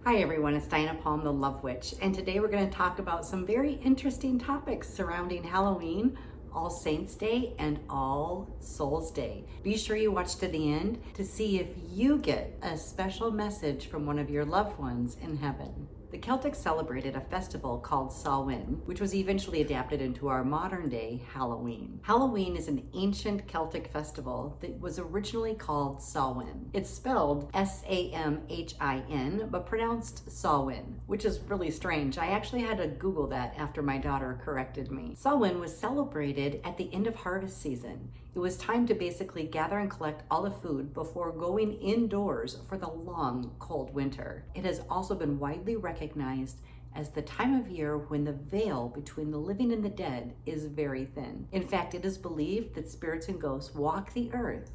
Hi everyone, it's Diana Palm, the Love Witch, and today we're going to talk about some very interesting topics surrounding Halloween, All Saints Day, and All Souls Day. Be sure you watch to the end to see if you get a special message from one of your loved ones in heaven. The Celtics celebrated a festival called Samhain, which was eventually adapted into our modern day Halloween. Halloween is an ancient Celtic festival that was originally called Samhain. It's spelled S-A-M-H-I-N, but pronounced Samhain, which is really strange. I actually had to Google that after my daughter corrected me. Samhain was celebrated at the end of harvest season. It was time to basically gather and collect all the food before going indoors for the long, cold winter. It has also been widely recognized as the time of year when the veil between the living and the dead is very thin. In fact, it is believed that spirits and ghosts walk the earth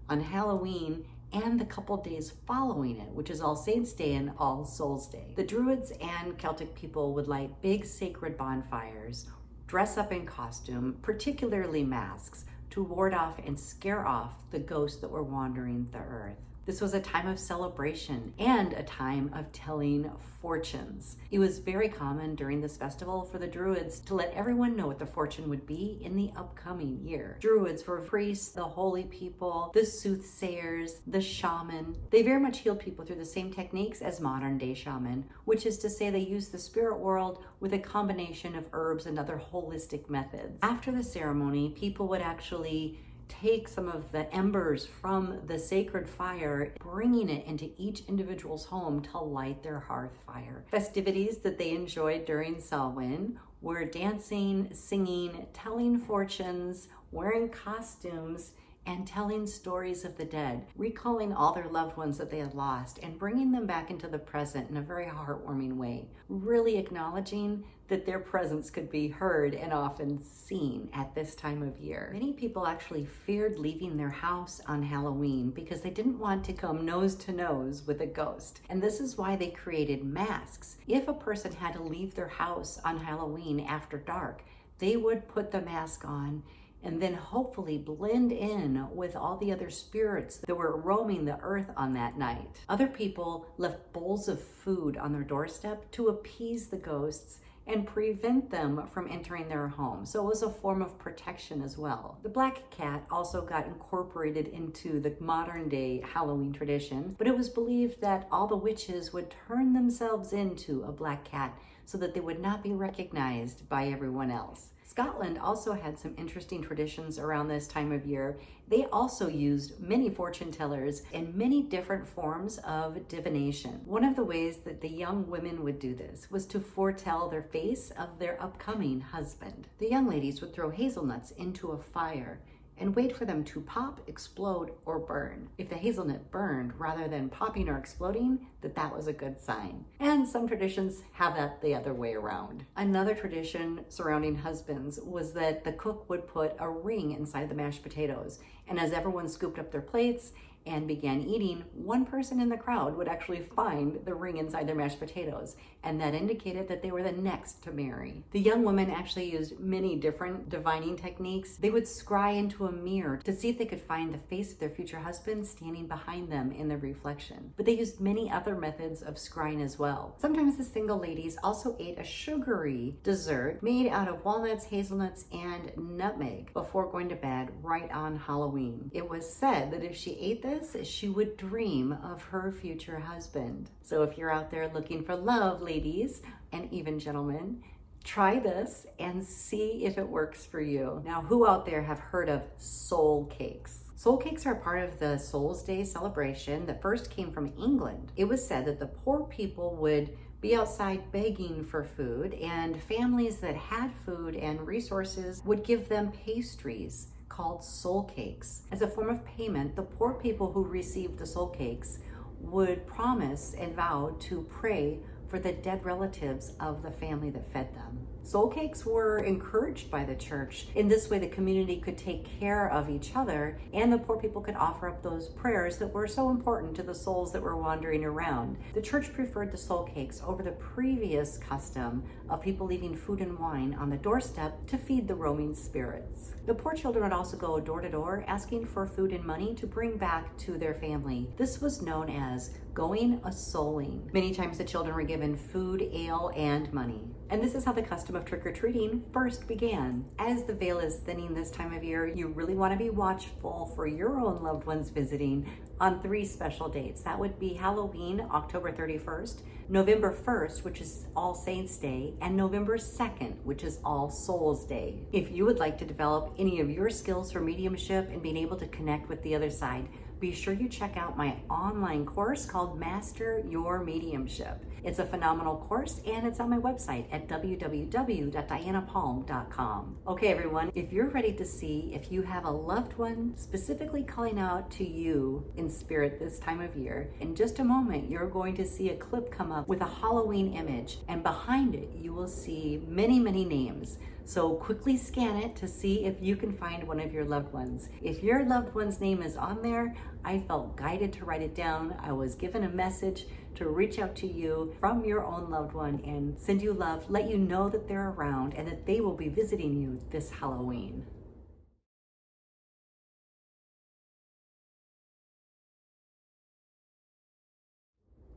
on Halloween and the couple days following it, which is All Saints Day and All Souls Day. The Druids and Celtic people would light big sacred bonfires, dress up in costume, particularly masks, to ward off and scare off the ghosts that were wandering the earth. This was a time of celebration and a time of telling fortunes. It was very common during this festival for the Druids to let everyone know what the fortune would be in the upcoming year. Druids were priests, the holy people, the soothsayers, the shaman. They very much healed people through the same techniques as modern day shaman, which is to say they used the spirit world with a combination of herbs and other holistic methods. After the ceremony, people would actually take some of the embers from the sacred fire, bringing it into each individual's home to light their hearth fire. Festivities that they enjoyed during Samhain were dancing, singing, telling fortunes, wearing costumes, and telling stories of the dead, recalling all their loved ones that they had lost and bringing them back into the present in a very heartwarming way, really acknowledging that their presence could be heard and often seen at this time of year. Many people actually feared leaving their house on Halloween because they didn't want to come nose to nose with a ghost. And this is why they created masks. If a person had to leave their house on Halloween after dark, they would put the mask on and then hopefully blend in with all the other spirits that were roaming the earth on that night. Other people left bowls of food on their doorstep to appease the ghosts and prevent them from entering their home. So it was a form of protection as well. The black cat also got incorporated into the modern day Halloween tradition, but it was believed that all the witches would turn themselves into a black cat so that they would not be recognized by everyone else. Scotland also had some interesting traditions around this time of year. They also used many fortune tellers and many different forms of divination. One of the ways that the young women would do this was to foretell their face of their upcoming husband. The young ladies would throw hazelnuts into a fire and wait for them to pop, explode, or burn. If the hazelnut burned rather than popping or exploding, that was a good sign. And some traditions have that the other way around. Another tradition surrounding husbands was that the cook would put a ring inside the mashed potatoes, and as everyone scooped up their plates and began eating, one person in the crowd would actually find the ring inside their mashed potatoes, and that indicated that they were the next to marry. The young women actually used many different divining techniques. They would scry into a mirror to see if they could find the face of their future husband standing behind them in the reflection. But they used many other methods of scrying as well. Sometimes the single ladies also ate a sugary dessert made out of walnuts, hazelnuts, and nutmeg before going to bed right on Halloween. It was said that if she ate this, she would dream of her future husband. So if you're out there looking for love, ladies, and even gentlemen, try this and see if it works for you. Now, who out there have heard of soul cakes? Soul cakes are part of the Souls Day celebration that first came from England. It was said that the poor people would be outside begging for food, and families that had food and resources would give them pastries called soul cakes. As a form of payment, the poor people who received the soul cakes would promise and vow to pray for the dead relatives of the family that fed them. Soul cakes were encouraged by the church. In this way, the community could take care of each other, and the poor people could offer up those prayers that were so important to the souls that were wandering around. The church preferred the soul cakes over the previous custom of people leaving food and wine on the doorstep to feed the roaming spirits. The poor children would also go door to door asking for food and money to bring back to their family. This was known as going a souling. Many times the children were given food, ale, and money. And this is how the custom of trick-or-treating first began. As the veil is thinning this time of year, you really want to be watchful for your own loved ones visiting on 3 special dates. That would be Halloween, October 31st, November 1st, which is All Saints Day, and November 2nd, which is All Souls Day. If you would like to develop any of your skills for mediumship and being able to connect with the other side, be sure you check out my online course called Master Your Mediumship. It's a phenomenal course, and it's on my website at www.dianapalm.com. Okay, everyone, if you're ready to see if you have a loved one specifically calling out to you in spirit this time of year, in just a moment, you're going to see a clip come up with a Halloween image, and behind it, you will see many, many names. So quickly scan it to see if you can find one of your loved ones. If your loved one's name is on there, I felt guided to write it down. I was given a message to reach out to you from your own loved one and send you love, let you know that they're around and that they will be visiting you this Halloween.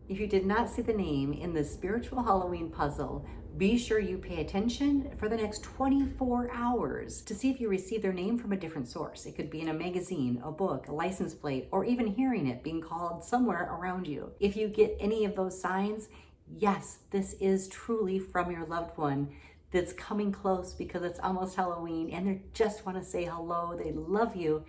If you did not see the name in the spiritual Halloween puzzle, be sure you pay attention for the next 24 hours to see if you receive their name from a different source. It could be in a magazine, a book, a license plate, or even hearing it being called somewhere around you. If you get any of those signs, yes, this is truly from your loved one that's coming close because it's almost Halloween and they just want to say hello. They love you.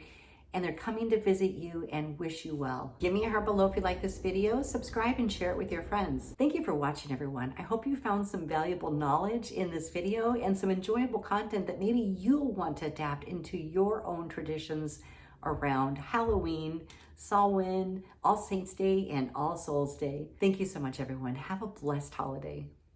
And they're coming to visit you and wish you well. Give me a heart below if you like this video, subscribe and share it with your friends. Thank you for watching, everyone. I hope you found some valuable knowledge in this video and some enjoyable content that maybe you'll want to adapt into your own traditions around Halloween, Samhain, All Saints Day, and All Souls Day. Thank you so much, everyone. Have a blessed holiday.